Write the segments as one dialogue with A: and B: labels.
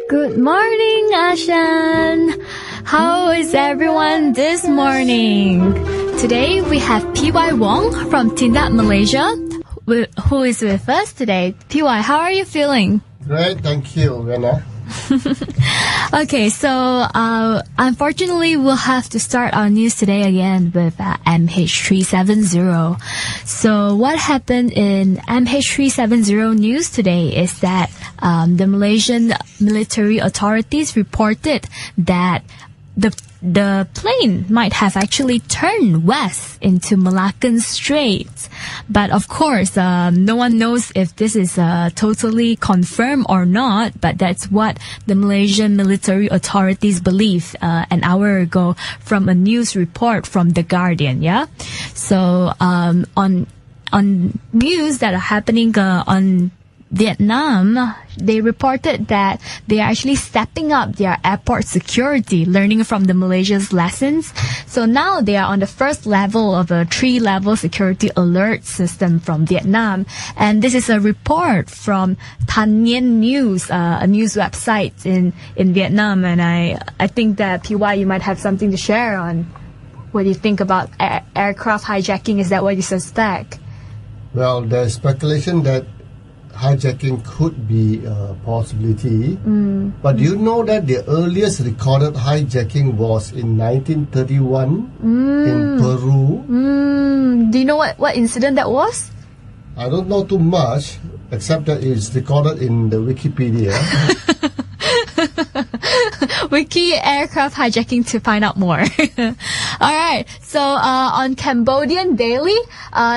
A: Good morning, Ashan. How is everyone this morning? Today we have PY Wong from TindakMalaysia, who is with us today. PY, how are you feeling?
B: Great, thank you, Vienna.
A: Okay, so unfortunately we'll have to start our news today again with MH370. So what happened in MH370 news today is that the Malaysian military authorities reported that the plane might have actually turned west into Malaccan Straits. But of course, no one knows if this is totally confirmed or not, but that's what the Malaysian military authorities believe an hour ago from a news report from The Guardian, yeah? So, on news that are happening on Vietnam, they reported that they are actually stepping up their airport security, learning from the Malaysia's lessons. So now they are on the first level of a 3-level security alert system from Vietnam. And this is a report from Thanh Nien News, a news website in Vietnam. And I think that PY, you might have something to share on what you think about aircraft hijacking. Is that what you suspect?
B: Well, there's speculation that hijacking could be a possibility. But do you know that the earliest recorded hijacking was in 1931 in Peru?
A: Do you know what incident that was?
B: I don't know too much, except that it's recorded in the Wikipedia.
A: Wiki aircraft hijacking to find out more. Alright, so on Cambodian Daily,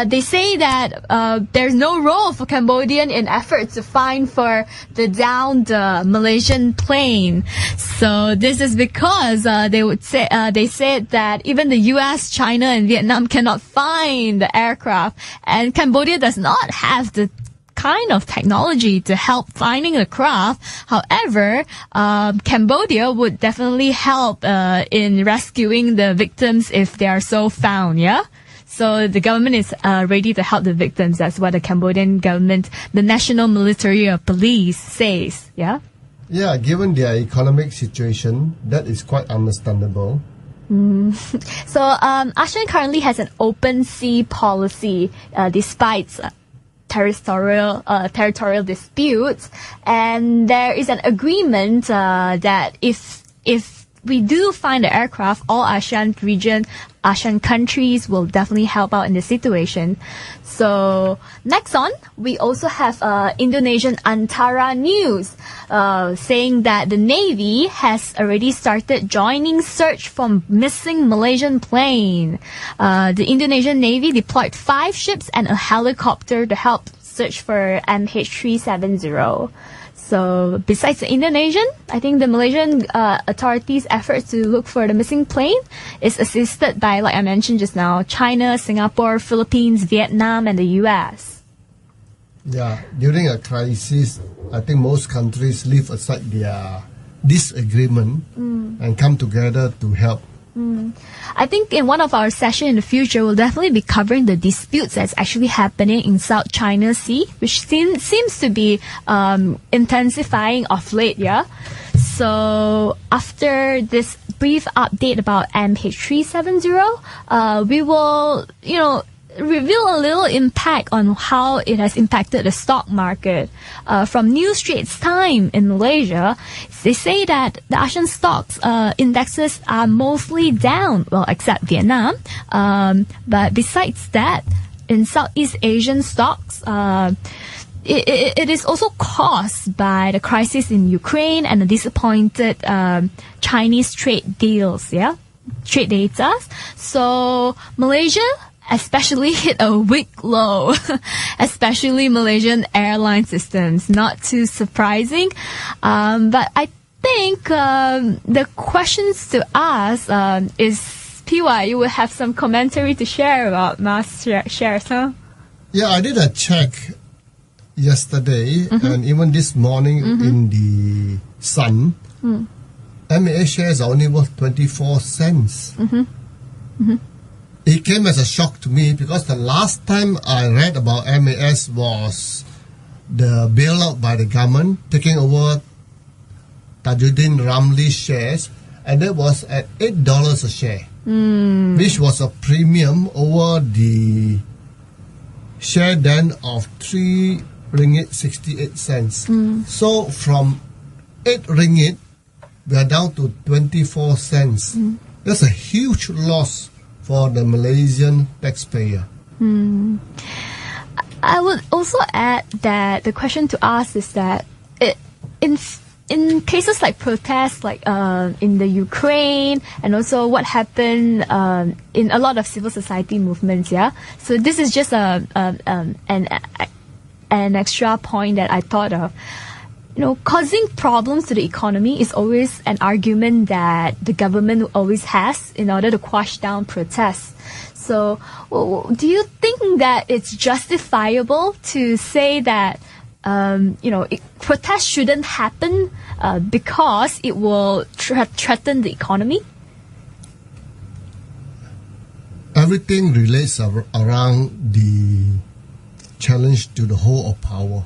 A: they say that there's no role for Cambodian in efforts to find for the downed Malaysian plane. So this is because they said that even the US, China and Vietnam cannot find the aircraft, and Cambodia does not have the kind of technology to help finding the craft. However, Cambodia would definitely help in rescuing the victims if they are so found, yeah? So the government is ready to help the victims. That's what the Cambodian government, the National Military Police says, yeah?
B: Yeah, given their economic situation, that is quite understandable.
A: So ASEAN currently has an open sea policy despite territorial disputes, and there is an agreement that if we do find the aircraft, all ASEAN countries will definitely help out in the situation. So next on, we also have Indonesian Antara news saying that the Navy has already started joining search for missing Malaysian plane. The Indonesian Navy deployed 5 ships and a helicopter to help search for MH370. So besides the Indonesian, I think the Malaysian authorities' efforts to look for the missing plane is assisted by, like I mentioned just now, China, Singapore, Philippines, Vietnam, and the US.
B: Yeah, during a crisis, I think most countries leave aside their disagreement and come together to help.
A: I think in one of our sessions in the future, we'll definitely be covering the disputes that's actually happening in South China Sea, which seems to be intensifying of late, yeah? So after this brief update about MH370, we will, reveal a little impact on how it has impacted the stock market. From New Straits Times in Malaysia, they say that the ASEAN stocks indexes are mostly down, well, except Vietnam. But besides that, in Southeast Asian stocks, it is also caused by the crisis in Ukraine and the disappointed Chinese trade deals, yeah? Trade data. So Malaysia especially hit a weak low, especially Malaysian airline systems. Not too surprising. But I think the questions to ask is, PY, you will have some commentary to share about mass shares, huh?
B: Yeah, I did a check yesterday and even this morning in the Sun. MAS shares are only worth 24 cents. It came as a shock to me because the last time I read about MAS was the bailout by the government, taking over Tajuddin Ramli shares, and that was at $8 a share, which was a premium over the share then of 3 ringgit 68 cents. So from 8 ringgit, we are down to 24 cents. That's a huge loss for the Malaysian taxpayer.
A: I would also add that the question to ask is that in cases like protests, like in the Ukraine, and also what happened in a lot of civil society movements, yeah. So this is just an extra point that I thought of. You know, causing problems to the economy is always an argument that the government always has in order to quash down protests. So, do you think that it's justifiable to say that, protests shouldn't happen because it will threaten the economy?
B: Everything relates around the challenge to the whole of power.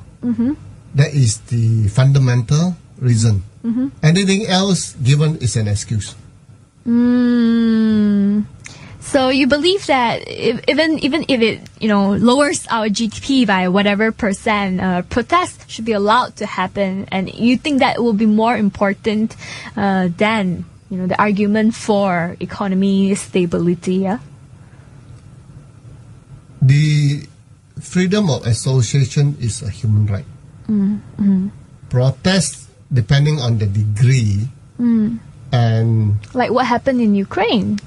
B: That is the fundamental reason. Anything else given is an excuse.
A: So you believe that even if it lowers our GDP by whatever percent, protests should be allowed to happen, and you think that will be more important than the argument for economy stability? Yeah.
B: The freedom of association is a human right. Protest, depending on the degree, and
A: like what happened in Ukraine.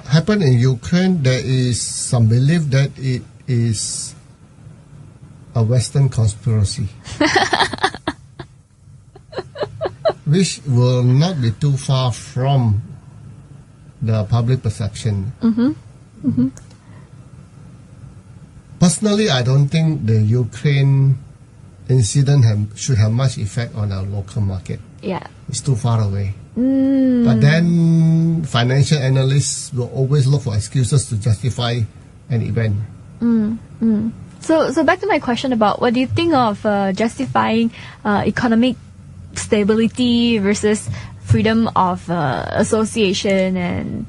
B: Happened in Ukraine, there is some belief that it is a Western conspiracy, which will not be too far from the public perception. Personally, I don't think the Ukraine incident should have much effect on our local market.
A: Yeah.
B: It's too far away. But then financial analysts will always look for excuses to justify an event.
A: So back to my question about what do you think of justifying economic stability versus freedom of association? And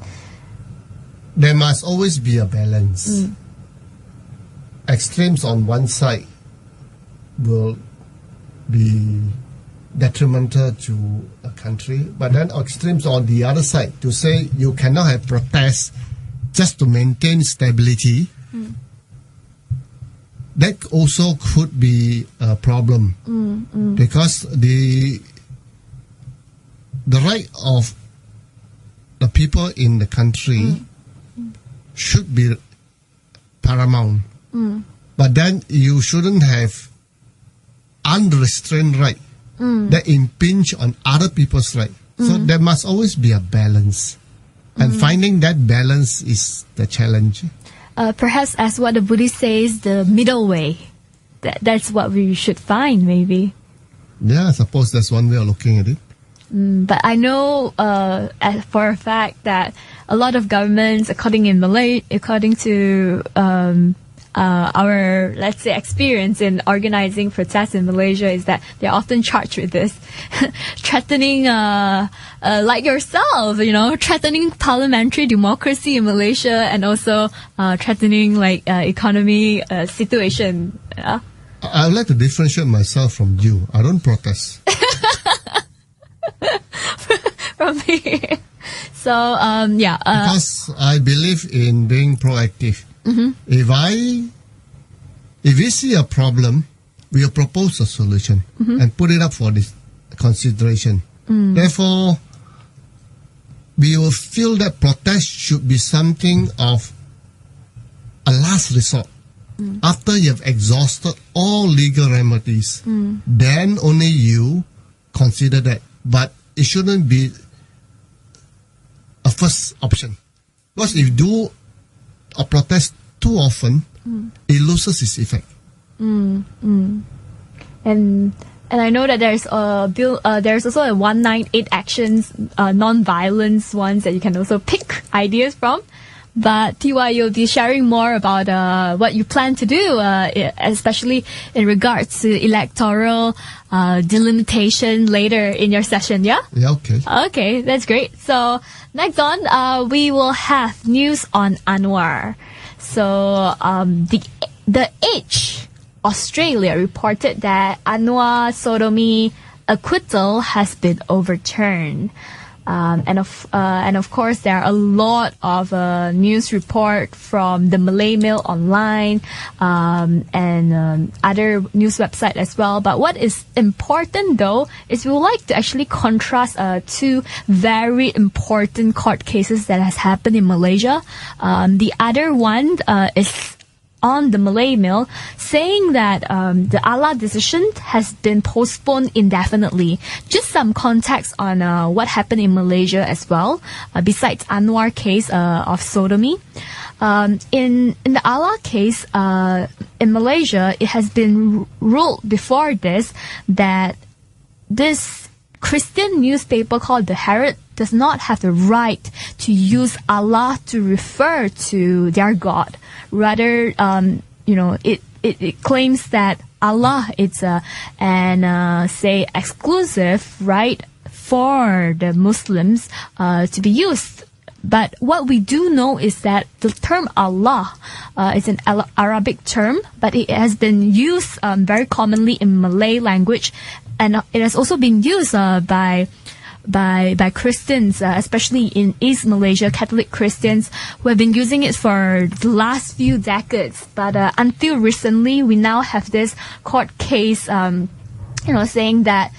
B: there must always be a balance. Extremes on one side will be detrimental to a country, but then extremes on the other side, to say you cannot have protests just to maintain stability, that also could be a problem, because the right of the people in the country should be paramount. But then you shouldn't have unrestrained right that impinge on other people's right. So there must always be a balance. And finding that balance is the challenge.
A: Perhaps as what the Buddhist says, the middle way. That's what we should find, maybe.
B: Yeah, I suppose that's one way of looking at it.
A: But I know for a fact that a lot of governments, according to our, let's say, experience in organizing protests in Malaysia, is that they're often charged with this, threatening, like yourself, threatening parliamentary democracy in Malaysia, and also threatening like economy situation.
B: I would like to differentiate myself from you. I don't protest.
A: From me. So,
B: because I believe in being proactive. If we see a problem, we will propose a solution and put it up for this consideration. Therefore, we will feel that protest should be something of a last resort. After you have exhausted all legal remedies, then only you consider that. But it shouldn't be a first option. Because if you do a protest too often, it loses its effect.
A: And I know that there's a bill. There's also a 198 actions, non-violence ones that you can also pick ideas from. But TY, you'll be sharing more about what you plan to do, especially in regards to electoral delimitation later in your session, yeah?
B: Yeah, okay.
A: Okay, that's great. So next on, we will have news on Anwar. So the Age Australia reported that Anwar sodomy acquittal has been overturned. And of course, there are a lot of news report from the Malay Mail Online and other news website as well. But what is important though is we would like to actually contrast two very important court cases that has happened in Malaysia. The other one is on the Malay Mail, saying that the Allah decision has been postponed indefinitely. Just some context on what happened in Malaysia as well, besides Anwar case of sodomy. In the Allah case, in Malaysia, it has been ruled before this that this Christian newspaper called the Herald does not have the right to use Allah to refer to their God. Rather, it claims that Allah is say exclusive right for the Muslims to be used. But what we do know is that the term Allah is an Arabic term, but it has been used very commonly in Malay language, and it has also been used by Christians, especially in East Malaysia, Catholic Christians, who have been using it for the last few decades. But until recently, we now have this court case, saying that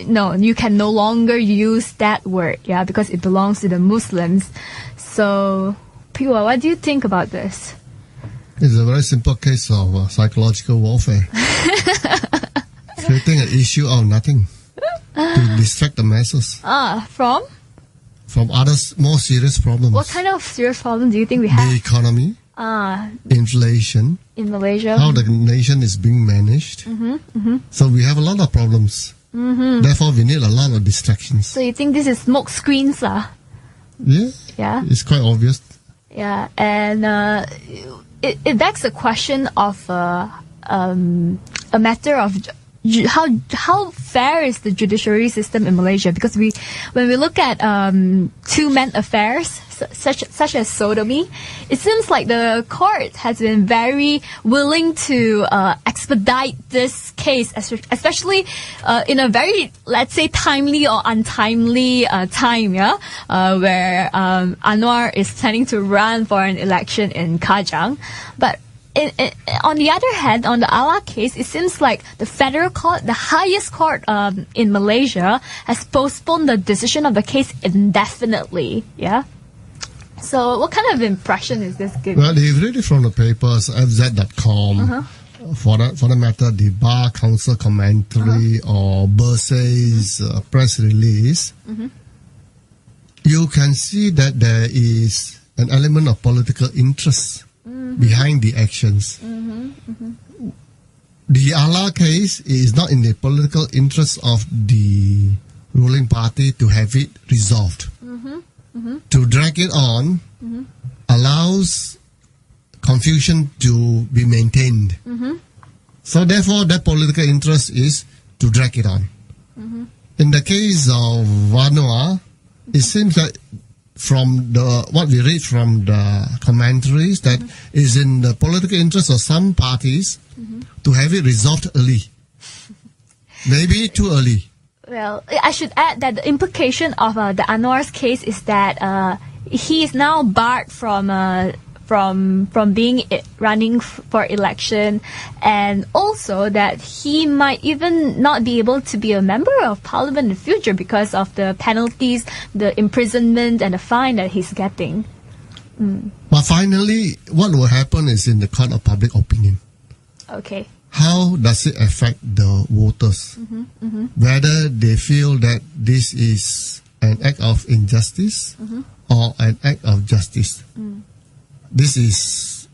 A: no, you can no longer use that word, because it belongs to the Muslims. So, Piwa, what do you think about this?
B: It's a very simple case of psychological warfare. Creating an issue out of nothing to distract the masses.
A: From?
B: From other more serious problems.
A: What kind of serious problem do you think we have?
B: The economy, inflation,
A: in Malaysia,
B: how the nation is being managed. So we have a lot of problems. Therefore, we need a lot of distractions.
A: So you think this is smoke screens,
B: Yeah.
A: Yeah.
B: It's quite obvious.
A: Yeah, and it begs the question of a matter of how fair is the judiciary system in Malaysia? Because when we look at two men affairs such as sodomy, it seems like the court has been very willing to expedite this case, especially in a very, let's say, timely or untimely time, where Anwar is planning to run for an election in Kajang. But on the other hand, on the Allah case, it seems like the federal court, the highest court in Malaysia, has postponed the decision of the case indefinitely. Yeah. So, what kind of impression is this giving?
B: Well, if you read it from the papers, fz.com, for that matter, the Bar Council commentary or Bursay's press release, you can see that there is an element of political interest behind the actions. The Allah case is not in the political interest of the ruling party to have it resolved. To drag it on allows confusion to be maintained. So therefore, that political interest is to drag it on. In the case of Vanuatu, it seems that from what we read from the commentaries, that is in the political interest of some parties to have it resolved early. Maybe too early.
A: Well, I should add that the implication of the Anwar's case is that he is now barred from being running for election, and also that he might even not be able to be a member of parliament in the future because of the penalties, the imprisonment, and the fine that he's getting.
B: But finally, what will happen is in the court of public opinion.
A: Okay.
B: How does it affect the voters? Whether they feel that this is an act of injustice or an act of justice. This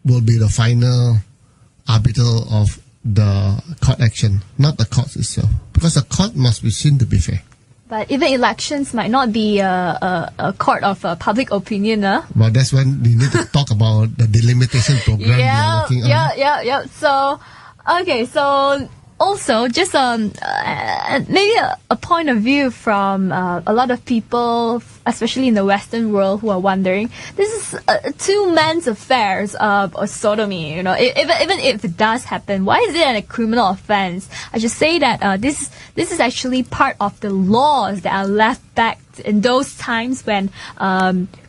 B: will be the final arbiter of the court action, not the court itself. Because the court must be seen to be fair.
A: But even elections might not be a court of public opinion.
B: Well, that's when we need to talk about the delimitation program we are working on.
A: Yeah. So, okay, so also just maybe a point of view from a lot of people, especially in the Western world, who are wondering, this is two men's affairs of sodomy. You know, even if it does happen, why is it a criminal offense? I should say that this is actually part of the laws that are left back in those times when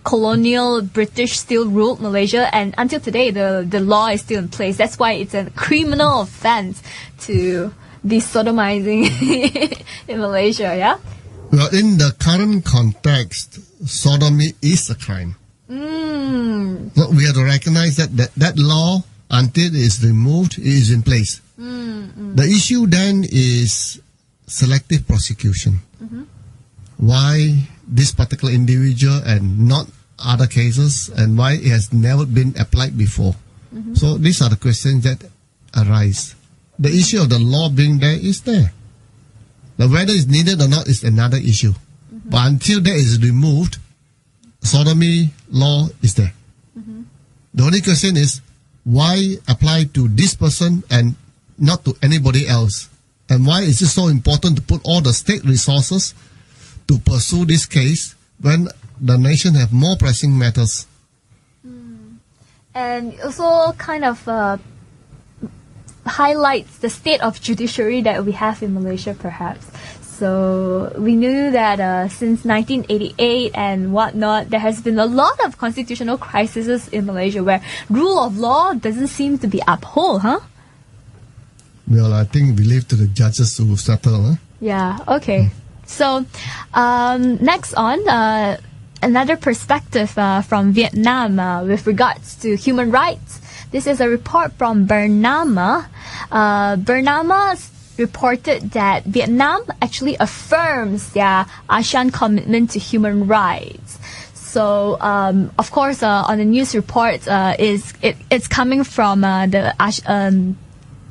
A: colonial British still ruled Malaysia, and until today the law is still in place. That's why it's a criminal offense to be sodomizing in Malaysia. Yeah.
B: Well, in the current context, sodomy is a crime. So we have to recognize that law, until it is removed, is in place. The issue then is selective prosecution. Why this particular individual and not other cases, and why it has never been applied before? So these are the questions that arise. The issue of the law being there is there. Now, whether it's needed or not is another issue. But until that is removed, sodomy law is there. The only question is, why apply to this person and not to anybody else? And why is it so important to put all the state resources to pursue this case when the nation have more pressing matters?
A: And also kind of highlights the state of judiciary that we have in Malaysia, perhaps. So we knew that since 1988 and whatnot, there has been a lot of constitutional crises in Malaysia where rule of law doesn't seem to be upheld, huh?
B: Well, I think we leave to the judges to settle. Huh?
A: Yeah, okay. So next on, another perspective from Vietnam with regards to human rights. This is a report from Bernama. Bernama reported that Vietnam actually affirms their ASEAN commitment to human rights. So, of course, on the news report, it's coming from the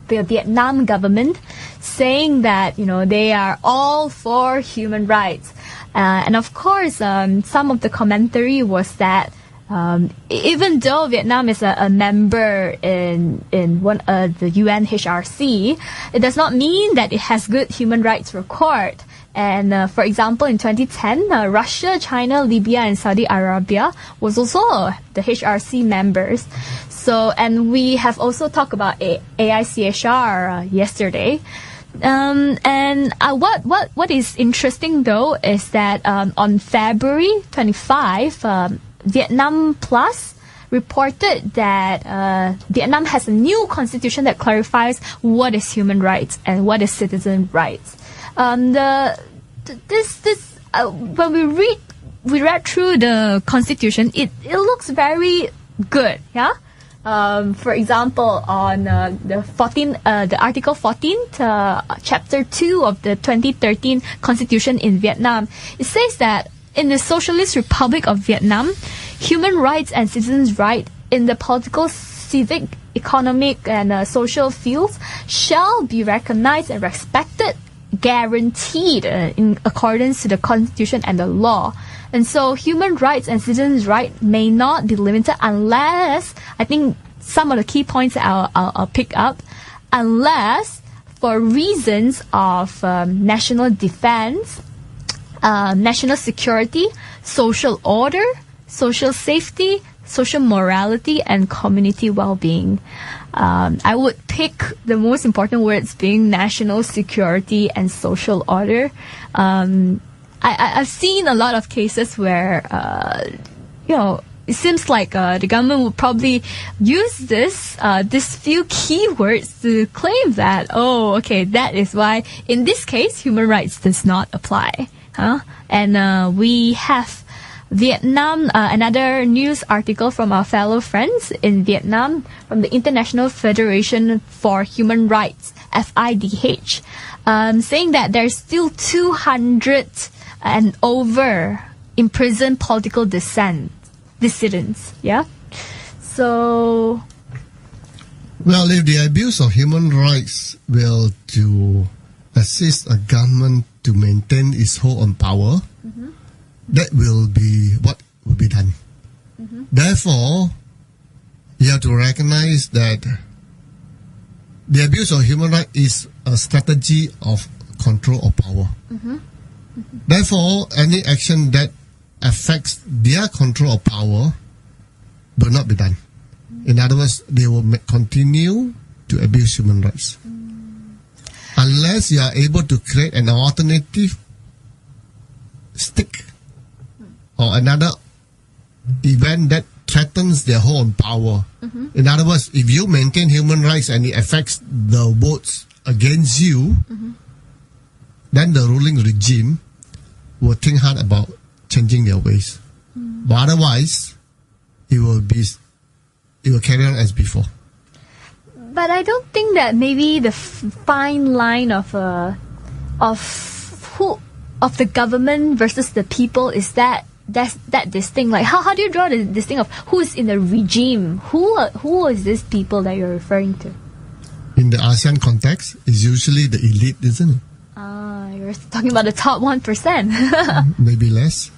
A: Vietnam government saying that, you know, they are all for human rights. And of course, some of the commentary was that even though Vietnam is a member in the UNHRC, it does not mean that it has good human rights record. And for example, in 2010, Russia, China, Libya, and Saudi Arabia was also the HRC members. So, and we have also talked about AICHR yesterday. And what is interesting though is that on February 25, Vietnam Plus reported that Vietnam has a new constitution that clarifies what is human rights and what is citizen rights. When we read through the constitution, it looks very good, yeah. For example, on the Article 14, Chapter 2 of the 2013 Constitution in Vietnam, it says that in the Socialist Republic of Vietnam, human rights and citizens' rights in the political, civic, economic, and social fields shall be recognized and respected, guaranteed in accordance to the Constitution and the law. And so human rights and citizens' rights may not be limited unless, I think some of the key points I'll pick up, unless for reasons of national defense, national security, social order, social safety, social morality, and community well-being. I would pick the most important words being national security and social order. I've seen a lot of cases where, it seems like the government would probably use this few keywords to claim that, that is why in this case human rights does not apply. And we have Vietnam, another news article from our fellow friends in Vietnam from the International Federation for Human Rights, FIDH, saying that there's still 200 and over imprisoned political dissidents. Yeah. So,
B: well, if the abuse of human rights will to assist a government to maintain its hold on power, that will be what will be done. Therefore, you have to recognize that the abuse of human rights is a strategy of control of power. Therefore, any action that affects their control of power will not be done. In other words, they will continue to abuse human rights. Unless you are able to create an alternative stick or another event that threatens their whole power. In other words, if you maintain human rights and it affects the votes against you, then the ruling regime will think hard about changing their ways. But otherwise, it will carry on as before.
A: But I don't think that maybe the fine line of the government versus the people is that distinct. Like how do you draw the distinct of who is in the regime? Who is these people that you're referring to?
B: In the ASEAN context, it's usually the elite, isn't it?
A: You're talking about the top 1%.
B: Maybe less.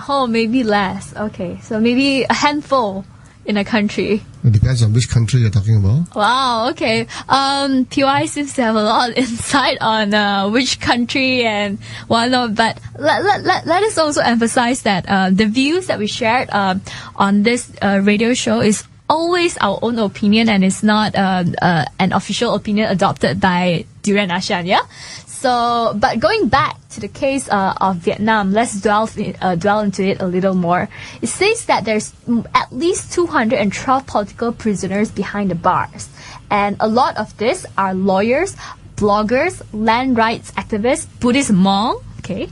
A: Oh, maybe less. Okay, so maybe a handful in a country.
B: It depends on which country you're talking about.
A: Wow, okay. PY seems to have a lot of insight on which country and whatnot, but let us also emphasize that the views that we shared on this radio show is always our own opinion and it's not an official opinion adopted by Durian ASEAN, yeah? So, but going back to the case of Vietnam, let's dwell into it a little more. It says that there's at least 212 political prisoners behind the bars. And a lot of this are lawyers, bloggers, land rights activists, Buddhist monks, okay,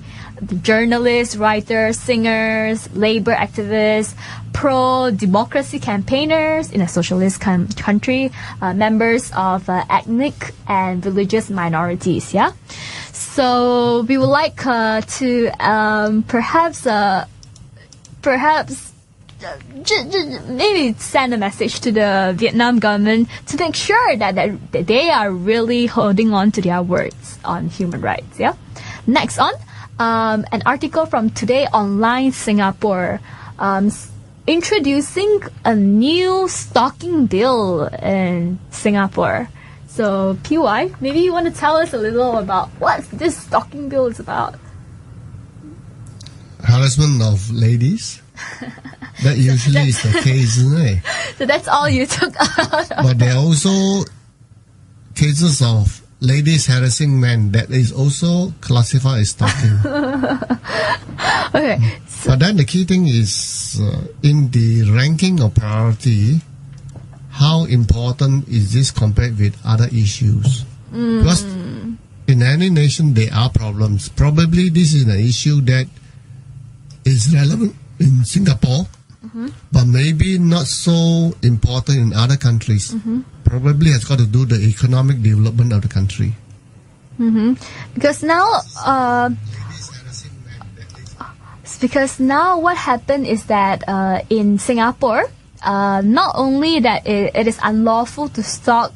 A: journalists, writers, singers, labor activists, pro-democracy campaigners in a socialist country, members of ethnic and religious minorities, yeah? So we would like to perhaps maybe send a message to the Vietnam government to make sure that they are really holding on to their words on human rights, yeah? Next on, an article from Today Online Singapore introducing a new stalking bill in Singapore. So, PY, maybe you want to tell us a little about what this stalking bill is about.
B: Harassment of ladies. That usually is the case, isn't it?
A: So that's all you took out of.
B: But there are also cases of ladies harassing men that is also classified as stalking.
A: Okay.
B: But then the key thing is in the ranking of priority, how important is this compared with other issues? Because in any nation there are problems. Probably this is an issue that is relevant in Singapore, but maybe not so important in other countries. Probably has got to do with the economic development of the country.
A: Because now what happened is that in Singapore, not only that it is unlawful to stalk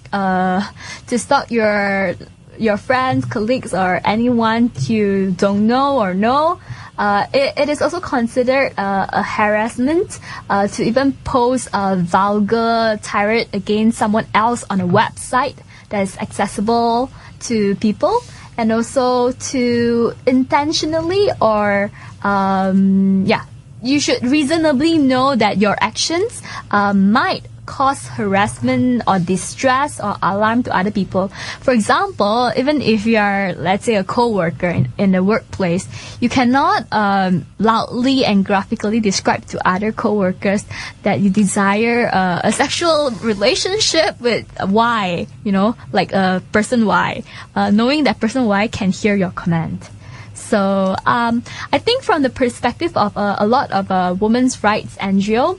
A: your friends, colleagues, or anyone you don't know or know. It is also considered a harassment to even post a vulgar tirade against someone else on a website that is accessible to people, and also to intentionally or you should reasonably know that your actions might cause harassment or distress or alarm to other people. For example, even if you are, let's say, a co-worker in the workplace, you cannot loudly and graphically describe to other co-workers that you desire a sexual relationship with Y, like person Y, knowing that person Y can hear your command. So I think from the perspective of a lot of women's rights NGO,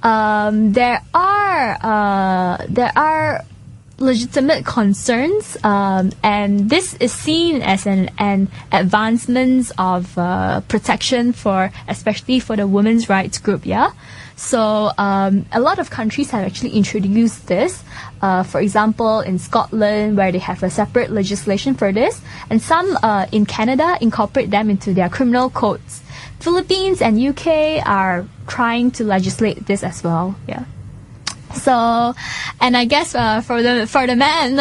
A: there are legitimate concerns, and this is seen as an advancement of protection for, especially for the women's rights group. Yeah. So a lot of countries have actually introduced this. For example, in Scotland, where they have a separate legislation for this, and some in Canada incorporate them into their criminal codes. Philippines and UK are trying to legislate this as well. Yeah. So, and I guess for the men,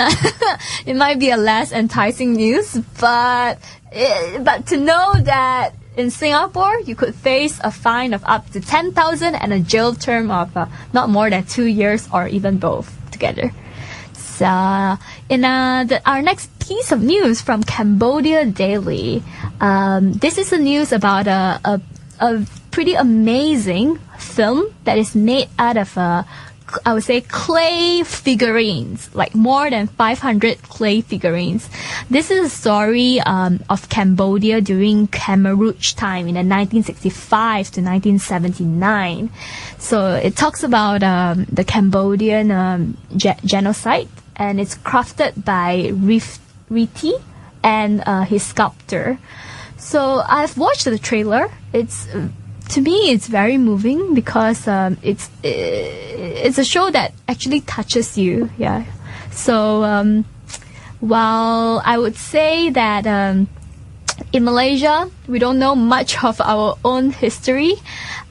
A: it might be a less enticing news, but to know that in Singapore you could face a fine of up to 10,000 and a jail term of not more than 2 years, or even both together. So, in our next piece of news from Cambodia Daily, this is the news about a pretty amazing film that is made out of I would say clay figurines, like more than 500 clay figurines. This is a story of Cambodia during Khmer Rouge time in the 1965 to 1979. So it talks about the Cambodian genocide, and it's crafted by Riti and his sculptor. So I've watched the trailer. To me, it's very moving because it's a show that actually touches you. Yeah. So while I would say that in Malaysia we don't know much of our own history,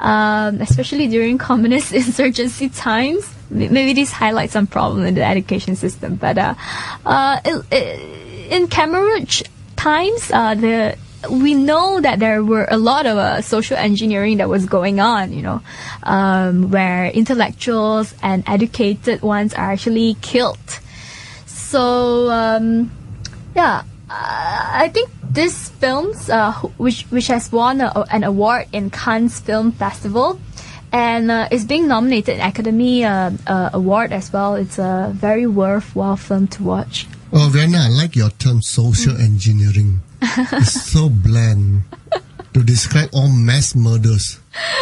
A: especially during communist insurgency times, maybe this highlights some problem in the education system. But in Khmer Rouge times, we know that there were a lot of social engineering that was going on, where intellectuals and educated ones are actually killed. So, I think this films, which has won an award in Cannes Film Festival, and is being nominated in Academy Award as well. It's a very worthwhile film to watch.
B: Oh, Vienna, I like your term social engineering. It's so bland to describe all mass murders.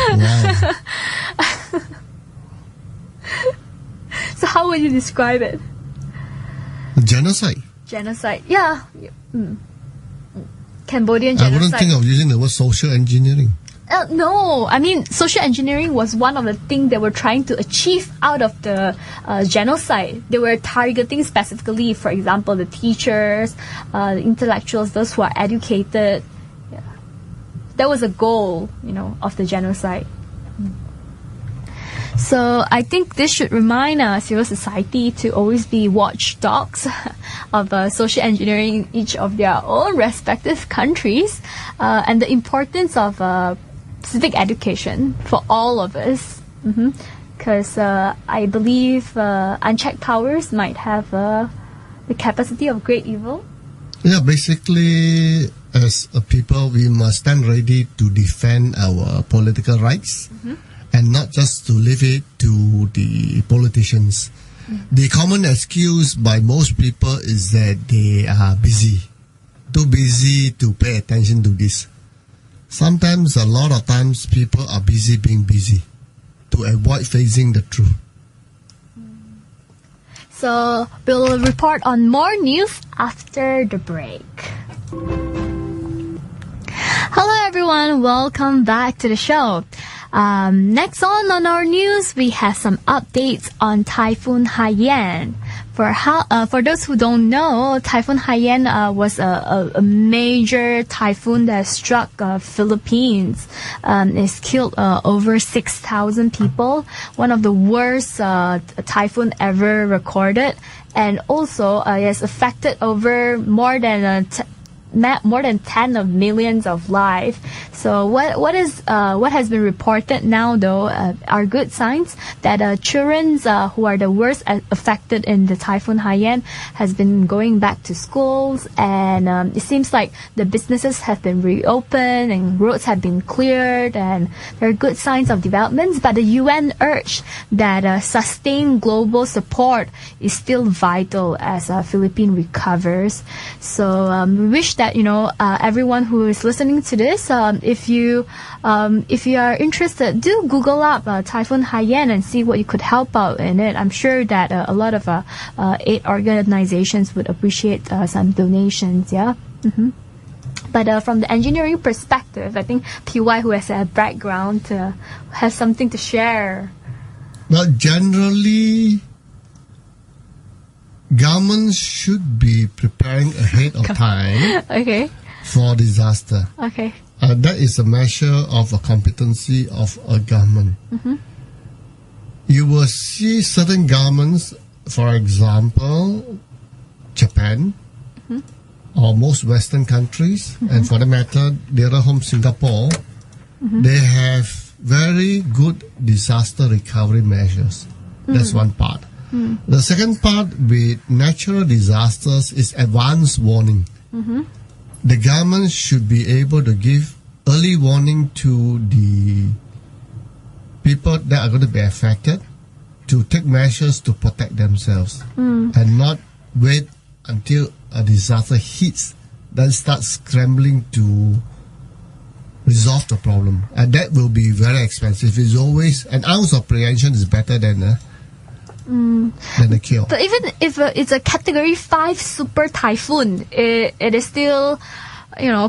B: Wow.
A: So how would you describe it?
B: Genocide.
A: Genocide, yeah. Cambodian genocide.
B: I wouldn't think of using the word social engineering.
A: No, I mean, social engineering was one of the things they were trying to achieve out of the genocide. They were targeting specifically, for example, the teachers, the intellectuals, those who are educated. Yeah. That was a goal, of the genocide. So I think this should remind civil society to always be watchdogs of social engineering in each of their own respective countries, and the importance of civic education for all of us, because I believe unchecked powers might have the capacity of great evil.
B: Yeah, basically, as a people, we must stand ready to defend our political rights, and not just to leave it to the politicians. The common excuse by most people is that they are busy, too busy to pay attention to this. Sometimes, a lot of times, people are busy being busy to avoid facing the truth.
A: So, we'll report on more news after the break. Hello everyone, welcome back to the show. Next on our news, we have some updates on Typhoon Haiyan. For those who don't know, Typhoon Haiyan was a major typhoon that struck Philippines. It's killed over 6,000 people. One of the worst typhoon ever recorded, and also it has affected over more than 10 of millions of lives. So what has been reported now, though, are good signs that children who are the worst affected in the Typhoon Haiyan has been going back to schools, and it seems like the businesses have been reopened and roads have been cleared, and there are good signs of developments. But the UN urged that sustained global support is still vital as Philippines recovers. So we wish that that everyone who is listening to this, if you are interested, do Google up Typhoon Haiyan and see what you could help out in it. I'm sure that a lot of aid organizations would appreciate some donations. Yeah. Mm-hmm. But from the engineering perspective, I think PY, who has a background, has something to share.
B: Well, generally, governments should be preparing ahead of time
A: Okay.
B: for disaster.
A: Okay.
B: That is a measure of a competency of a government.
A: Mm-hmm.
B: You will see certain governments, for example, Japan,
A: mm-hmm.
B: or most Western countries,
A: mm-hmm.
B: and for the matter, nearer home Singapore,
A: mm-hmm.
B: they have very good disaster recovery measures.
A: Mm-hmm.
B: That's one part.
A: Mm-hmm.
B: The second part with natural disasters is advance warning.
A: Mm-hmm.
B: The government should be able to give early warning to the people that are going to be affected to take measures to protect themselves and not wait until a disaster hits, then start scrambling to resolve the problem. And that will be very expensive. It's always an ounce of prevention is better than a cure.
A: But even if it's a Category 5 super typhoon, it is still,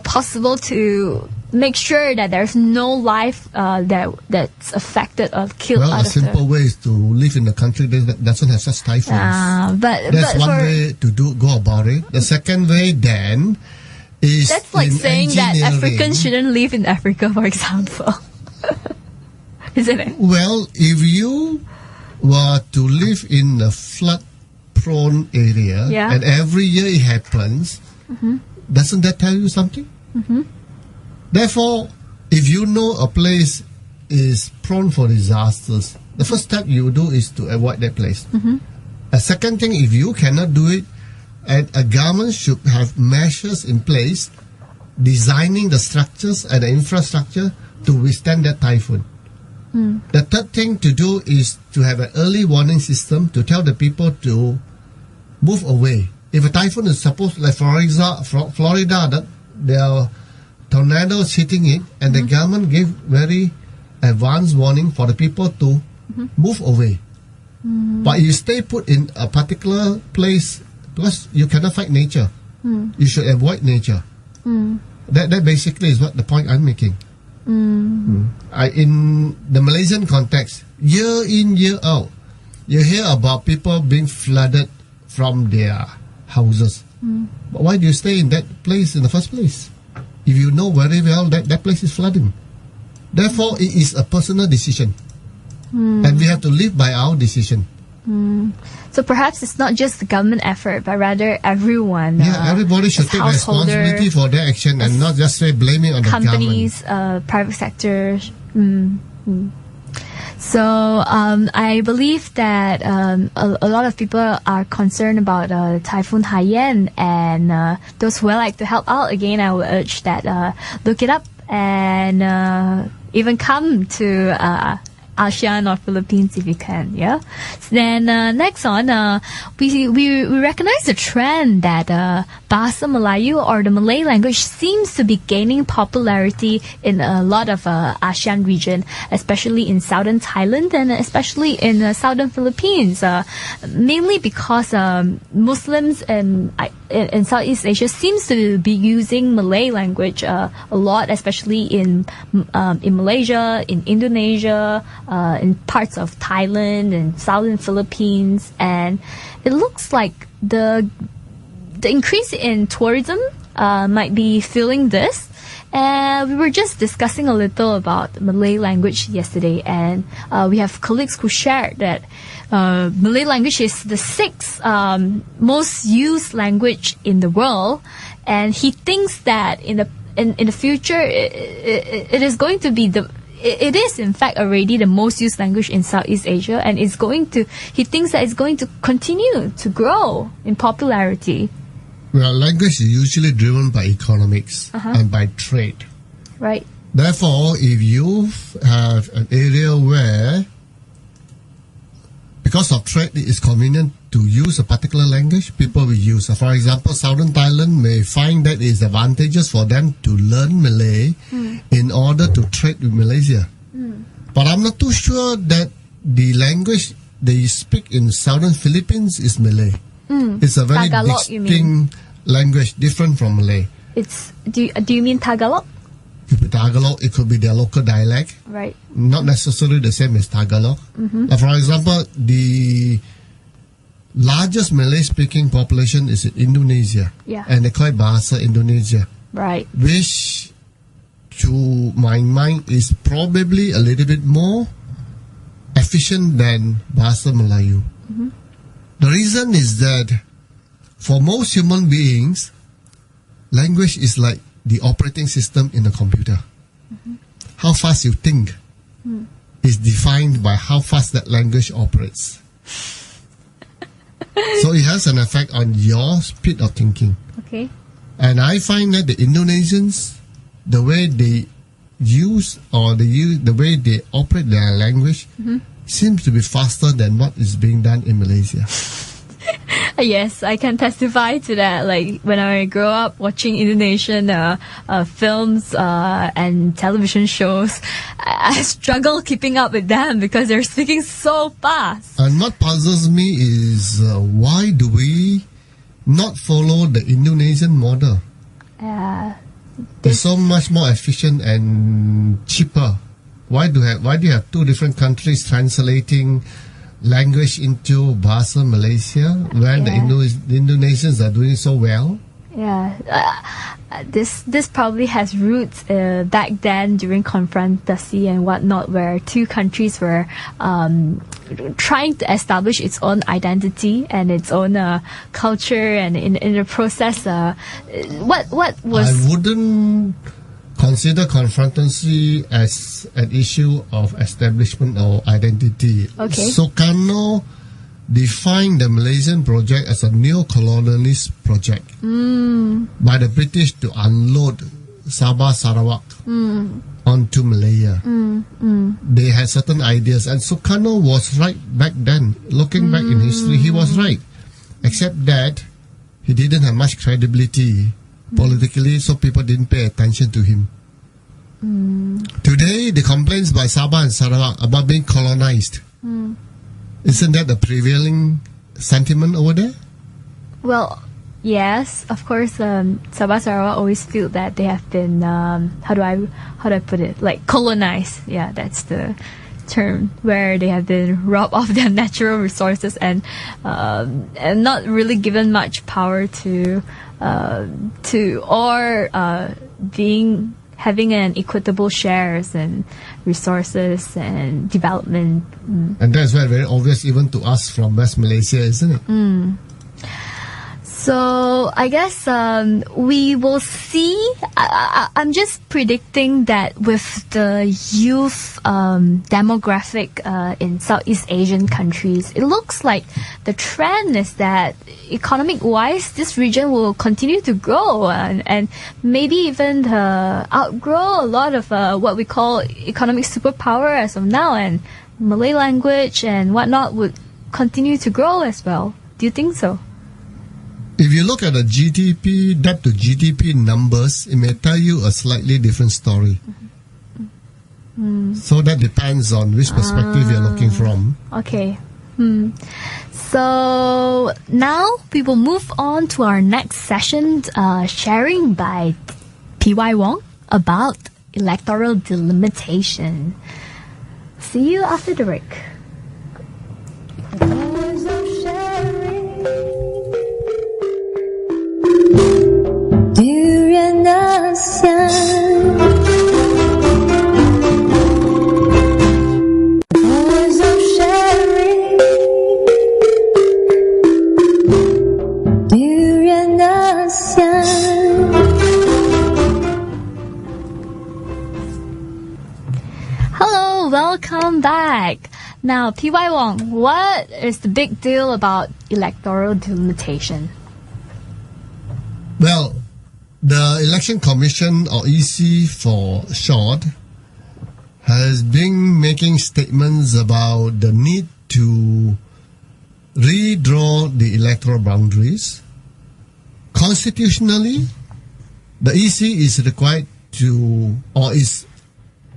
A: possible to make sure that there's no life that's affected or killed.
B: Well, a simple way is to live in a country that doesn't have such typhoons. That's one way to go about it. The second way then is
A: that's like saying that Africans shouldn't live in Africa, for example. Isn't it?
B: Well, if you were to live in a flood-prone area, and every year it happens,
A: mm-hmm.
B: doesn't that tell you something?
A: Mm-hmm.
B: Therefore, if you know a place is prone for disasters, the first step you do is to avoid that place.
A: Mm-hmm.
B: A second thing, if you cannot do it, and a government should have measures in place designing the structures and the infrastructure to withstand that typhoon. The third thing to do is to have an early warning system to tell the people to move away. If a typhoon is supposed, like Florida, that there are tornadoes hitting it, and the government gave very advanced warning for the people to move away. But you stay put in a particular place because you cannot fight nature. You should avoid nature. That basically is what the point I'm making. In the Malaysian context, year in, year out, you hear about people being flooded from their houses. But why do you stay in that place in the first place? If you know very well that that place is flooding. Therefore, it is a personal decision. And we have to live by our decision.
A: So perhaps it's not just the government effort, but rather everyone.
B: Everybody should take responsibility for their action and not just say blaming on the
A: companies,
B: government.
A: Private sector. So I believe that a lot of people are concerned about Typhoon Haiyan, and those who would like to help out, again, I would urge that look it up and even come to ASEAN or Philippines if you can. So then next on, we recognize the trend that Bahasa Melayu, or the Malay language, seems to be gaining popularity in a lot of ASEAN region, especially in southern Thailand and especially in southern Philippines, mainly because Muslims in Southeast Asia seems to be using Malay language a lot, especially in Malaysia, in Indonesia, in parts of Thailand and southern Philippines. And it looks like the increase in tourism might be fueling this. And we were just discussing a little about Malay language yesterday, and we have colleagues who shared that Malay language is the 6th most used language in the world, and he thinks that in the future it is going to be it is in fact already the most used language in Southeast Asia, and he thinks that it's going to continue to grow in popularity.
B: Well, language is usually driven by economics and by trade.
A: Right.
B: Therefore, if you have an area where, because of trade, it is convenient to use a particular language, people will use. For example, Southern Thailand may find that it is advantageous for them to learn Malay in order to trade with Malaysia. But I'm not too sure that the language they speak in Southern Philippines is Malay. It's a very
A: Tagalog, you mean?
B: distinct language, different from Malay.
A: Do you mean Tagalog?
B: It could be Tagalog, it could be their local dialect.
A: Right.
B: Not necessarily the same as Tagalog. For example, the largest Malay-speaking population is in Indonesia.
A: Yeah.
B: And they call it Bahasa Indonesia.
A: Right.
B: Which, to my mind, is probably a little bit more efficient than Bahasa Melayu. The reason is that for most human beings, language is like the operating system in a computer. How fast you think is defined by how fast that language operates. So it has an effect on your speed of thinking.
A: Okay.
B: And I find that the Indonesians, the way they the way they operate their language seems to be faster than what is being done in Malaysia.
A: Yes, I can testify to that. Like when I grew up watching Indonesian films and television shows, I struggle keeping up with them because they're speaking so fast.
B: And what puzzles me is why do we not follow the Indonesian model? It's so much more efficient and cheaper. Why do you have two different countries translating language into Bahasa Malaysia when the Indonesians are doing so well?
A: Yeah, this probably has roots back then during confrontacy and whatnot, where two countries were trying to establish its own identity and its own culture, and in the process, what was
B: I wouldn't consider confrontancy as an issue of establishment or identity.
A: Okay.
B: Sukarno defined the Malaysian project as a neo-colonialist project by the British to unload Sabah Sarawak onto Malaya. They had certain ideas, and Sukarno was right back then. Looking back in history, he was right, except that he didn't have much credibility politically, so people didn't pay attention to him. Today, the complaints by Sabah and Sarawak about being colonized, isn't that the prevailing sentiment over there?
A: Well, yes, of course. Sabah Sarawak always feel that they have been how do I put it, like colonized. Yeah, that's the term, where they have been robbed of their natural resources and not really given much power to having an equitable shares and resources and development.
B: And that's very obvious even to us from West Malaysia, isn't it?
A: So I guess we will see. I'm just predicting that with the youth demographic in Southeast Asian countries, it looks like the trend is that economic-wise, this region will continue to grow and maybe even outgrow a lot of what we call economic superpower as of now, and Malay language and whatnot would continue to grow as well. Do you think so?
B: If you look at the GDP, debt to GDP numbers, it may tell you a slightly different story. So that depends on which perspective you're looking from.
A: Okay. So now we will move on to our next session, sharing by P.Y. Wong about electoral delimitation. See you after the break. Hello, welcome back. Now, P.Y. Wong, what is the big deal about electoral delimitation?
B: Well, the Election Commission, or EC for short, has been making statements about the need to redraw the electoral boundaries. Constitutionally, the EC is required to, or is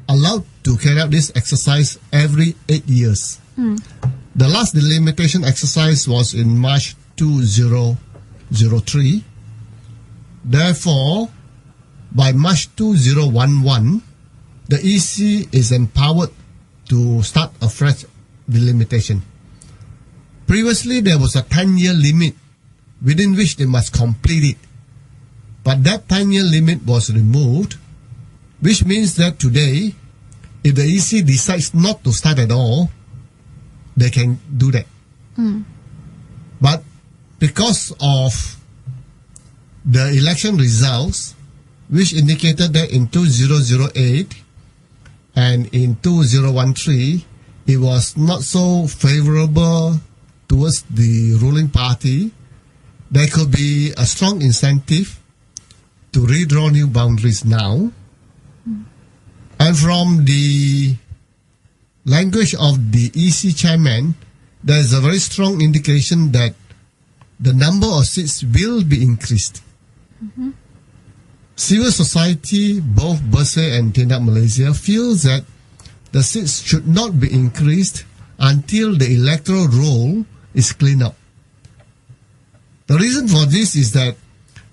B: allowed to carry out this exercise every 8 years. The last delimitation exercise was in March 2003. Therefore, by March 2011, the EC is empowered to start a fresh delimitation. Previously, there was a 10-year limit within which they must complete it. But that 10-year limit was removed, which means that today, if the EC decides not to start at all, they can do that. But because of the election results, which indicated that in 2008 and in 2013, it was not so favorable towards the ruling party, there could be a strong incentive to redraw new boundaries now. And from the language of the EC chairman, there is a very strong indication that the number of seats will be increased. Civil society, both Bersih and TindakMalaysia, feels that the seats should not be increased until the electoral roll is cleaned up. The reason for this is that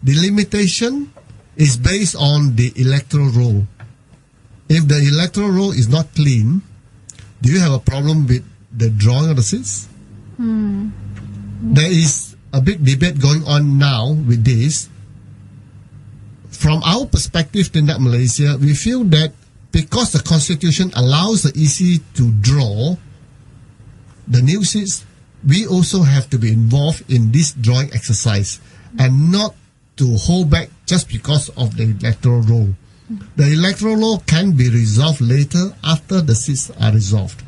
B: the limitation is based on the electoral roll. If the electoral roll is not clean, do you have a problem with the drawing of the seats? There is a big debate going on now with this. From our perspective, TindakMalaysia, we feel that because the constitution allows the EC to draw the new seats, we also have to be involved in this drawing exercise and not to hold back just because of the electoral roll. The electoral law can be resolved later after the seats are resolved.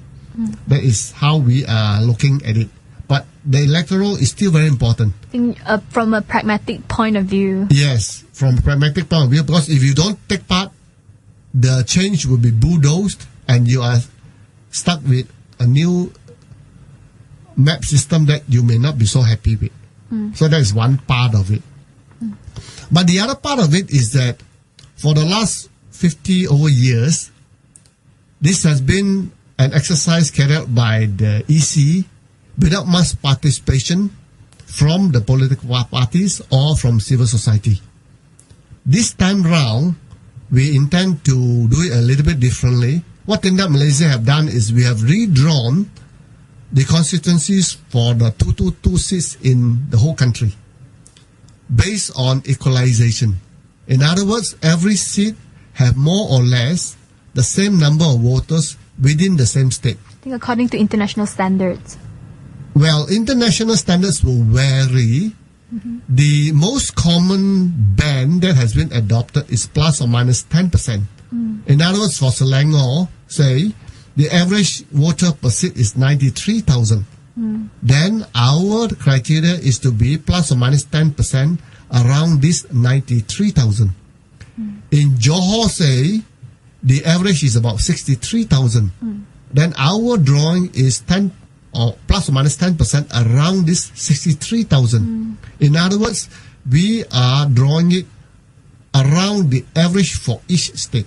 B: That is how we are looking at it. But the electoral is still very important.
A: From a pragmatic point of view.
B: Yes, from a pragmatic point of view, because if you don't take part, the change will be bulldozed and you are stuck with a new map system that you may not be so happy with. So that is one part of it. But the other part of it is that for the last 50 over years, this has been an exercise carried out by the EC without much participation from the political parties or from civil society. This time round, we intend to do it a little bit differently. What TindakMalaysia have done is we have redrawn the constituencies for the 222 seats in the whole country based on equalization. In other words, every seat have more or less the same number of voters within the same state.
A: I think according to international standards.
B: Well, international standards will vary. The most common band that has been adopted is plus or minus 10%. In other words, for Selangor, say, the average voter per seat is 93,000. Then our criteria is to be plus or minus 10% around this 93,000. In Johor, say, the average is about 63,000. Then our drawing is 10 or plus or minus 10% around this 63,000. In other words, we are drawing it around the average for each state.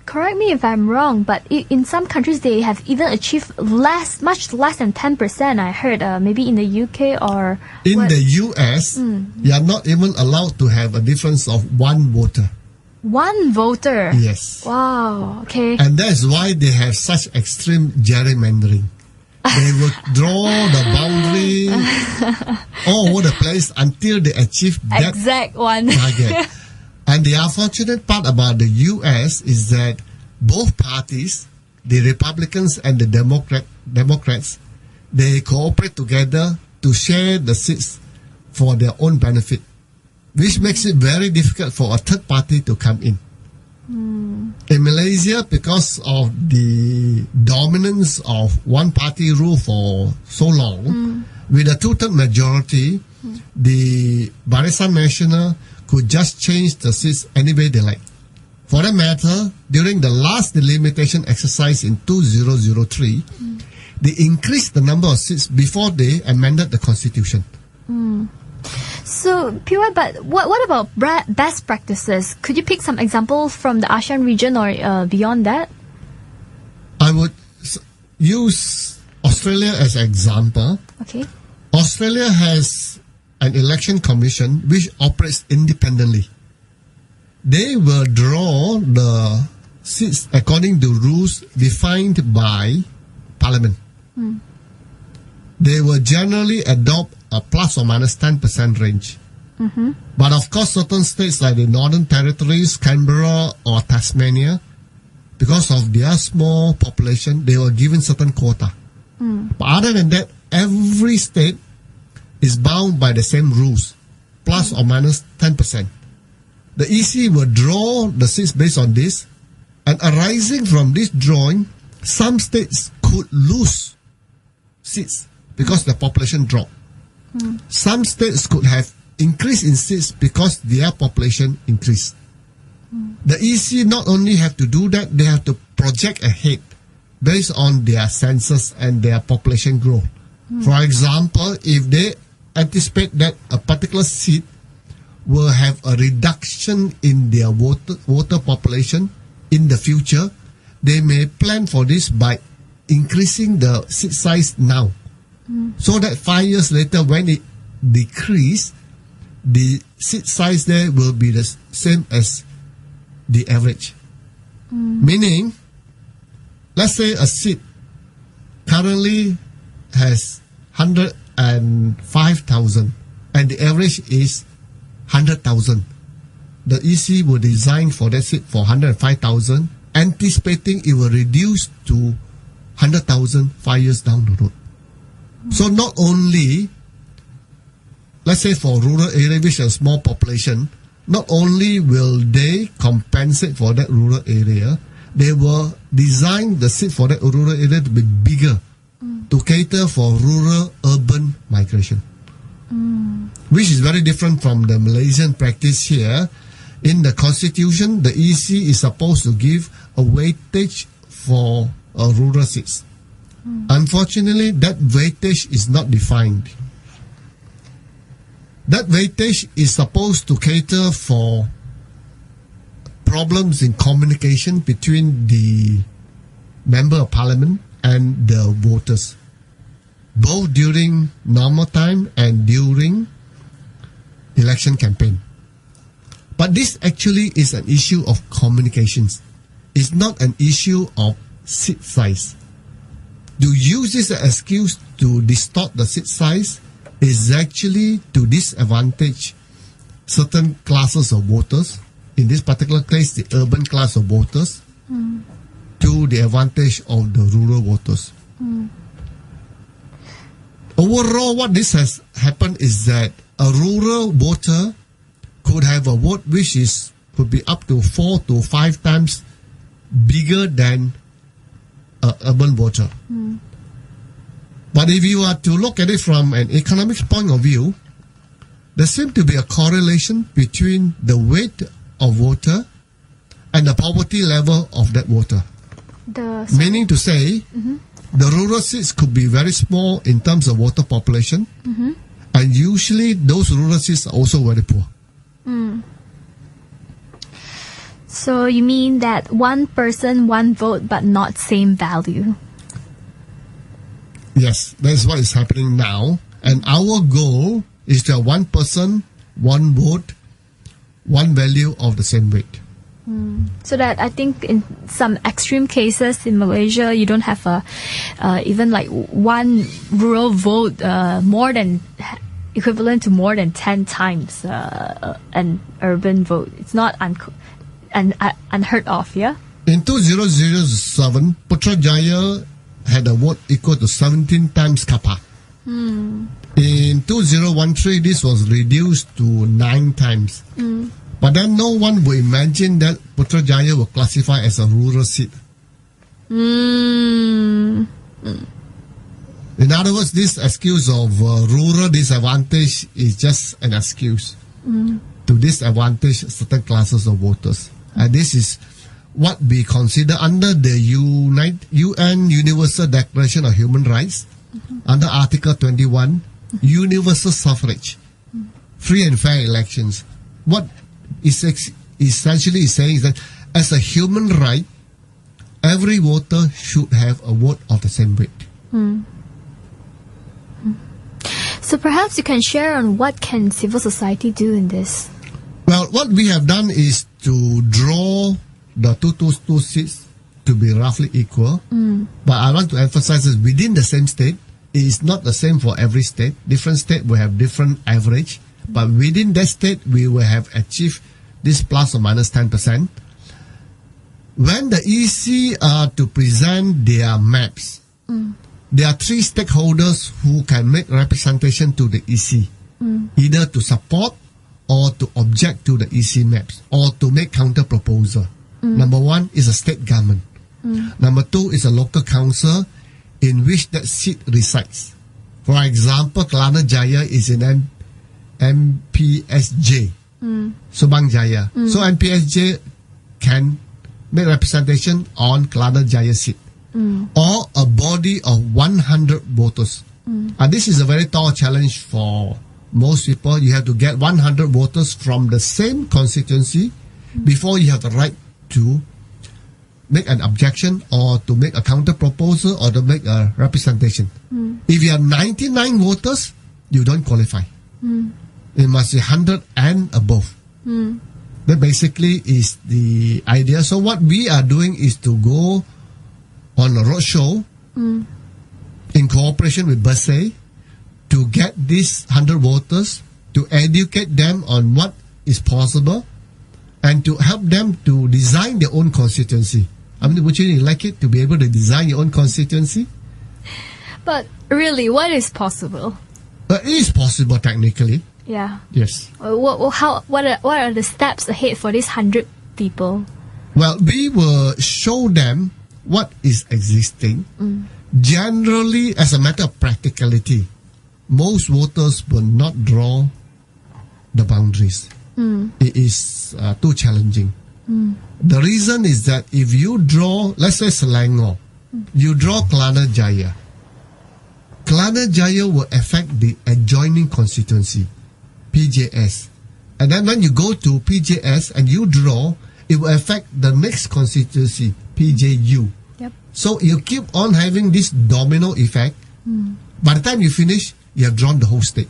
A: Correct me if I'm wrong, but in some countries they have even achieved much less than 10%. I heard maybe in the UK or...
B: In the US, you are not even allowed to have a difference of one voter.
A: One voter?
B: Yes.
A: Wow, okay.
B: And that's why they have such extreme gerrymandering. They will draw the boundary all over the place until they achieve that
A: exact one
B: target. And the unfortunate part about the US is that both parties, the Republicans and the Democrats, they cooperate together to share the seats for their own benefit, which makes it very difficult for a third party to come in. In Malaysia, because of the dominance of one party rule for so long, with a two-third majority, the Barisan Nasional could just change the seats any way they like. For that matter, during the last delimitation exercise in 2003, they increased the number of seats before they amended the constitution.
A: So, PY, but what about best practices? Could you pick some examples from the ASEAN region or beyond that?
B: I would use Australia as an example.
A: Okay.
B: Australia has an election commission which operates independently. They will draw the seats according to rules defined by Parliament. They will generally adopt a plus or minus 10% range. But of course, certain states like the Northern Territories, Canberra or Tasmania, because of their small population, they were given certain quota. But other than that, every state is bound by the same rules, plus or minus 10%. The EC will draw the seats based on this, and arising from this drawing, some states could lose seats because the population dropped. Some states could have increase in seats because their population increased. The EC not only have to do that, they have to project ahead based on their census and their population growth. For example, if they anticipate that a particular seat will have a reduction in their voter population in the future, they may plan for this by increasing the seat size now. So that 5 years later, when it decreases, the seat size there will be the same as the average. Meaning, let's say a seat currently has 105,000 and the average is 100,000. The EC will design for that seat for 105,000, anticipating it will reduce to 100,000 5 years down the road. So not only, let's say for rural area which has small population, not only will they compensate for that rural area, they will design the seat for that rural area to be bigger to cater for rural-urban migration, which is very different from the Malaysian practice here. In the constitution, the EC is supposed to give a weightage for rural seats. Unfortunately, that weightage is not defined. That weightage is supposed to cater for problems in communication between the member of parliament and the voters, both during normal time and during election campaign. But this actually is an issue of communications. It's not an issue of seat size. To use this as an excuse to distort the seat size is actually to disadvantage certain classes of voters, in this particular case the urban class of voters, to the advantage of the rural voters. Overall, what this has happened is that a rural voter could have a vote which could be up to 4 to 5 times bigger than an urban voter. But if you are to look at it from an economics point of view, there seems to be a correlation between the weight of voter and the poverty level of that voter. Meaning to say, the rural seats could be very small in terms of voter population, and usually those rural seats are also very poor.
A: So you mean that one person, one vote, but not same value?
B: Yes, that's what is happening now. And our goal is to have one person, one vote, one value of the same weight.
A: So that I think in some extreme cases in Malaysia, you don't have even like one rural vote more than equivalent to more than 10 times an urban vote. It's not unheard of, yeah?
B: In 2007, Putrajaya had a vote equal to 17 times Kappa. In 2013, this was reduced to 9 times. But then no one will imagine that Putrajaya will classify as a rural seat. In other words, this excuse of rural disadvantage is just an excuse to disadvantage certain classes of voters. And this is what we consider under the UN Universal Declaration of Human Rights, under Article 21, universal suffrage, free and fair elections. What is essentially is saying is that as a human right, every voter should have a vote of the same weight.
A: So perhaps you can share on what can civil society do in this?
B: Well, what we have done is to draw the two seats to be roughly equal. But I want to emphasize that within the same state, it is not the same for every state. Different state will have different average. But within that state, we will have achieved this plus or minus 10%. When the EC are to present their maps, there are three stakeholders who can make representation to the EC, either to support or to object to the EC maps or to make counter proposal. Number one is a state government. Number two is a local council in which that seat resides. For example, Kelana Jaya is in MPSJ, Subang Jaya. So MPSJ can make representation on Kelana Jaya seat. Or a body of 100 voters. And this is a very tall challenge for most people. You have to get 100 voters from the same constituency before you have the right to make an objection or to make a counter proposal or to make a representation. If you have 99 voters, you don't qualify. It must be 100 and above. That basically is the idea. So what we are doing is to go on a roadshow in cooperation with BERSE to get these 100 voters, to educate them on what is possible and to help them to design their own constituency. I mean, would you like it to be able to design your own constituency?
A: But really, what is possible?
B: It is possible technically.
A: Yeah.
B: Yes.
A: What are the steps ahead for these 100 people?
B: Well, we will show them what is existing. Generally, as a matter of practicality, most voters will not draw the boundaries. It is too challenging. The reason is that if you draw, let's say Selangor, you draw Kelana Jaya. Kelana Jaya will affect the adjoining constituency, PJS. And then when you go to PJS and you draw, it will affect the next constituency, PJU.
A: Yep.
B: So you keep on having this domino effect. By the time you finish, you have drawn the whole state.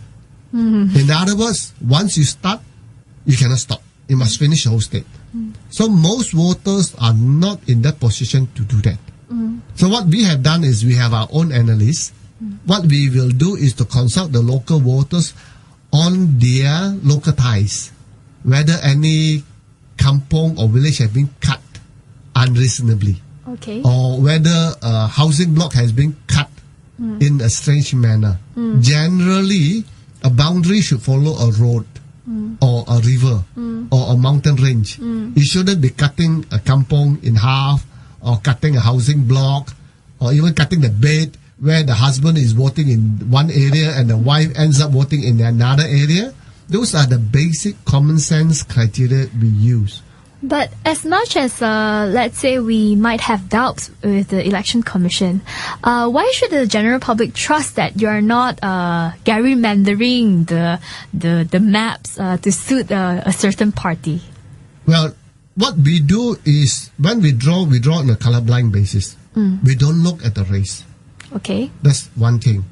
B: In other words, once you start, you cannot stop. You must finish the whole state. So most voters are not in that position to do that. So what we have done is we have our own analysts. What we will do is to consult the local voters on their local ties, whether any kampong or village has been cut unreasonably,
A: Okay.
B: or whether a housing block has been cut in a strange manner. Generally, a boundary should follow a road or a river or a mountain range. You shouldn't be cutting a kampong in half or cutting a housing block or even cutting the bed where the husband is voting in one area and the wife ends up voting in another area. Those are the basic common sense criteria we use.
A: But as much as, let's say, we might have doubts with the election commission, why should the general public trust that you are not gerrymandering the maps to suit a certain party?
B: Well, what we do is when we draw on a colorblind basis. We don't look at the race.
A: Okay.
B: That's one thing.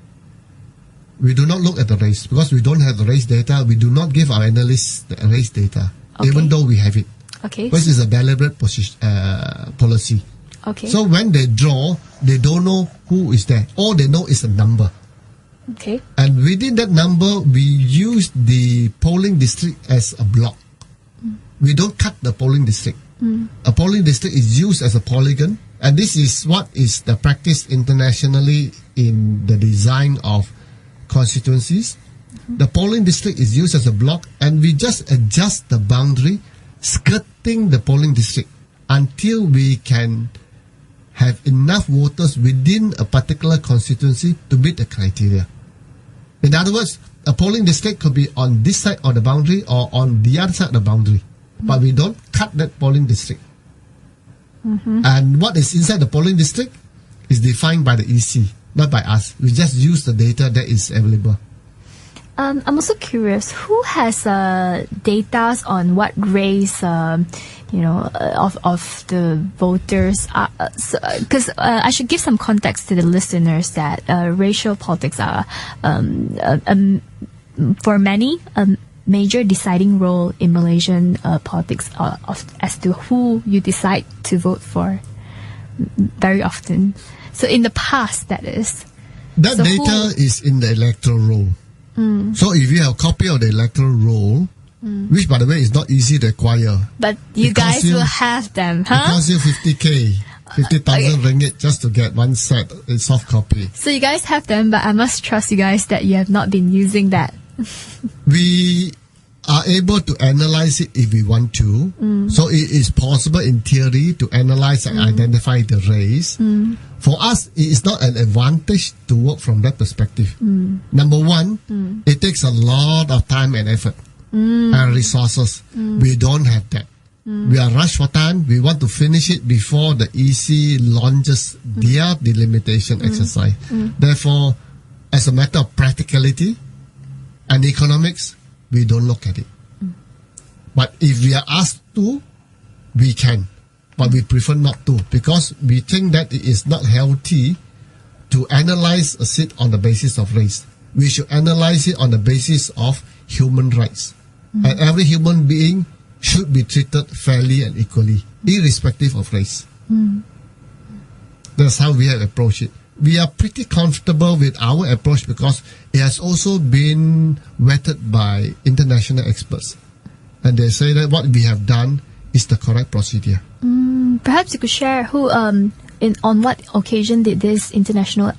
B: We do not look at the race because we don't have the race data. We do not give our analysts the race data, even though we have it.
A: Okay.
B: This is a deliberate policy.
A: Okay.
B: So when they draw, they don't know who is there. All they know is a number.
A: Okay.
B: And within that number, we use the polling district as a block. We don't cut the polling district. A polling district is used as a polygon. And this is what is the practice internationally in the design of constituencies. The polling district is used as a block and we just adjust the boundary skirting the polling district until we can have enough voters within a particular constituency to meet the criteria. In other words, a polling district could be on this side of the boundary or on the other side of the boundary. But we don't cut that polling district. And what is inside the polling district is defined by the EC, not by us. We just use the data that is available.
A: I'm also curious, who has data on what race, of the voters? Because I should give some context to the listeners that racial politics are, for many, a major deciding role in Malaysian politics as to who you decide to vote for very often. So in the past, that is.
B: That data is in the electoral roll. So if you have a copy of the electoral roll, which by the way is not easy to acquire.
A: But you guys will have them, huh?
B: It costs you 50,000 ringgit just to get one set, a soft copy.
A: So you guys have them, but I must trust you guys that you have not been using that.
B: We are able to analyze it if we want to. So it is possible in theory to analyze and identify the race. For us, it is not an advantage to work from that perspective. Number one, it takes a lot of time and effort and resources. We don't have that. We are rushed for time. We want to finish it before the EC launches their delimitation exercise. Therefore, as a matter of practicality and economics, we don't look at it. But if we are asked to, we can. But we prefer not to, because we think that it is not healthy to analyze a seat on the basis of race. We should analyze it on the basis of human rights. And every human being should be treated fairly and equally, irrespective of race. That's how we have approached it. We are pretty comfortable with our approach because it has also been vetted by international experts. And they say that what we have done is the correct procedure.
A: Perhaps you could share who, on what occasion did this international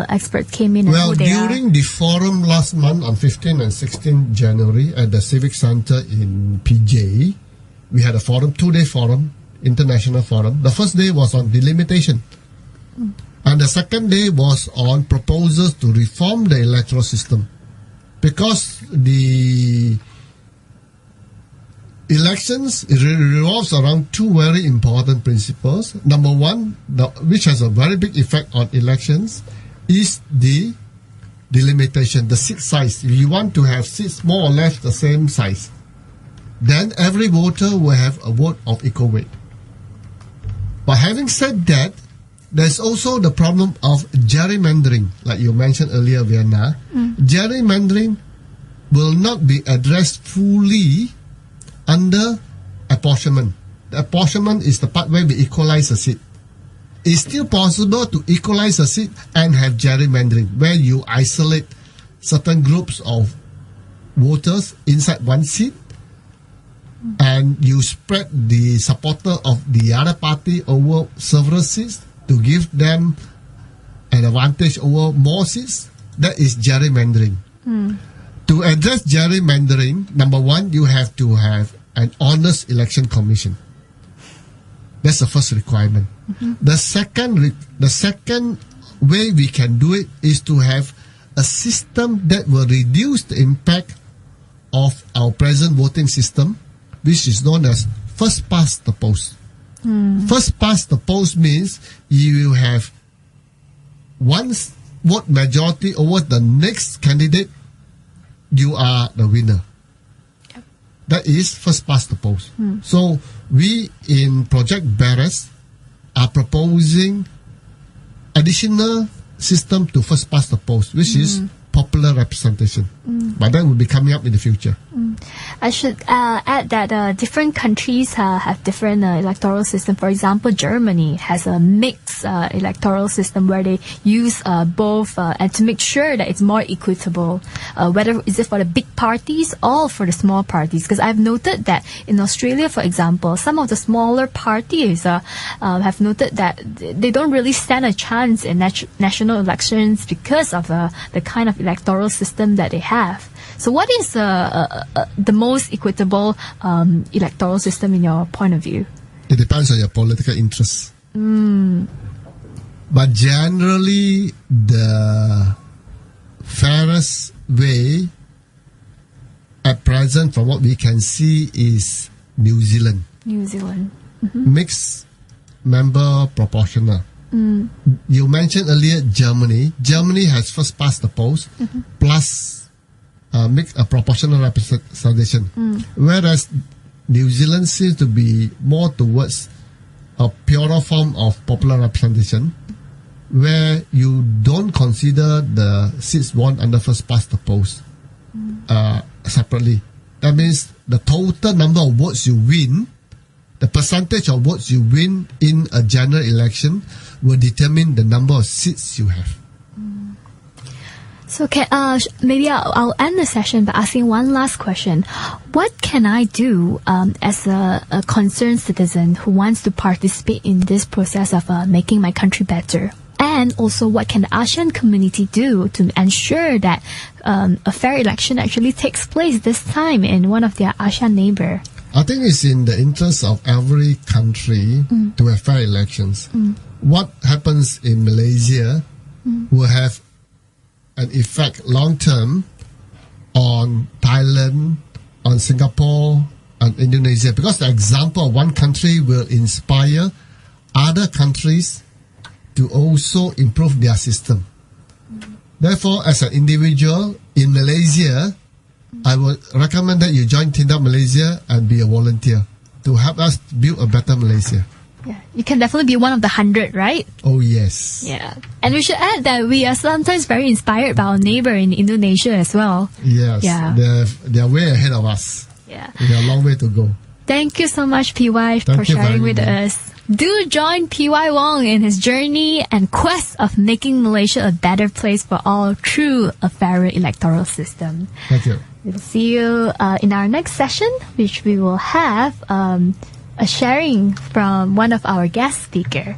A: experts came in and
B: Well,
A: who they
B: during the forum last month on 15 and 16 January at the Civic Center in PJ, we had a forum, 2-day forum, international forum. The first day was on delimitation. And the second day was on proposals to reform the electoral system. Because the elections revolves around two very important principles. Number one, which has a very big effect on elections, is the delimitation, the seat size. If you want to have seats more or less the same size, then every voter will have a vote of equal weight. But having said that, there's also the problem of gerrymandering, like you mentioned earlier, Vienna. Gerrymandering will not be addressed fully under apportionment. The apportionment is the part where we equalize a seat. It's still possible to equalize a seat and have gerrymandering, where you isolate certain groups of voters inside one seat and you spread the supporter of the other party over several seats to give them an advantage over more seats. That is gerrymandering. To address gerrymandering, number one, you have to have an honest election commission. That's the first requirement. The second way we can do it is to have a system that will reduce the impact of our present voting system, which is known as first past the post. First past the post means you will have one vote majority over the next candidate, you are the winner. That is first past the post. So we in Project Barras are proposing additional system to first past the post, which is popular representation. But that will be coming up in the future.
A: I should add that different countries have different electoral system. For example, Germany has a mixed electoral system where they use both and to make sure that it's more equitable, whether is it for the big parties or for the small parties. Because I've noted that in Australia, for example, some of the smaller parties have noted that they don't really stand a chance in national elections because of the kind of electoral system that they have. So what is the most equitable electoral system in your point of view?
B: It depends on your political interests. But generally, the fairest way at present, from what we can see, is New Zealand.
A: New Zealand.
B: Mixed member proportional. You mentioned earlier Germany. Germany has first past the post plus make a proportional representation, whereas New Zealand seems to be more towards a purer form of popular representation, where you don't consider the seats won under first past the post separately. That means the total number of votes you win, the percentage of votes you win in a general election, will determine the number of seats you have.
A: So maybe I'll end the session by asking one last question. What can I do as a concerned citizen who wants to participate in this process of making my country better? And also, what can the ASEAN community do to ensure that a fair election actually takes place this time in one of their ASEAN neighbor?
B: I think it's in the interest of every country to have fair elections. What happens in Malaysia will have an effect long term on Thailand, on Singapore, and Indonesia, because the example of one country will inspire other countries to also improve their system. Therefore, as an individual in Malaysia, I would recommend that you join TindakMalaysia and be a volunteer to help us build a better Malaysia.
A: Yeah, you can definitely be one of the 100, right?
B: Oh, yes.
A: Yeah. And we should add that we are sometimes very inspired by our neighbor in Indonesia as well.
B: Yes.
A: Yeah.
B: They're way ahead of us.
A: Yeah.
B: We have a long way to go.
A: Thank you so much, PY, for sharing with us. Do join PY Wong in his journey and quest of making Malaysia a better place for all through a fairer electoral system.
B: Thank you.
A: We'll see you in our next session, which we will have a sharing from one of our guest speakers.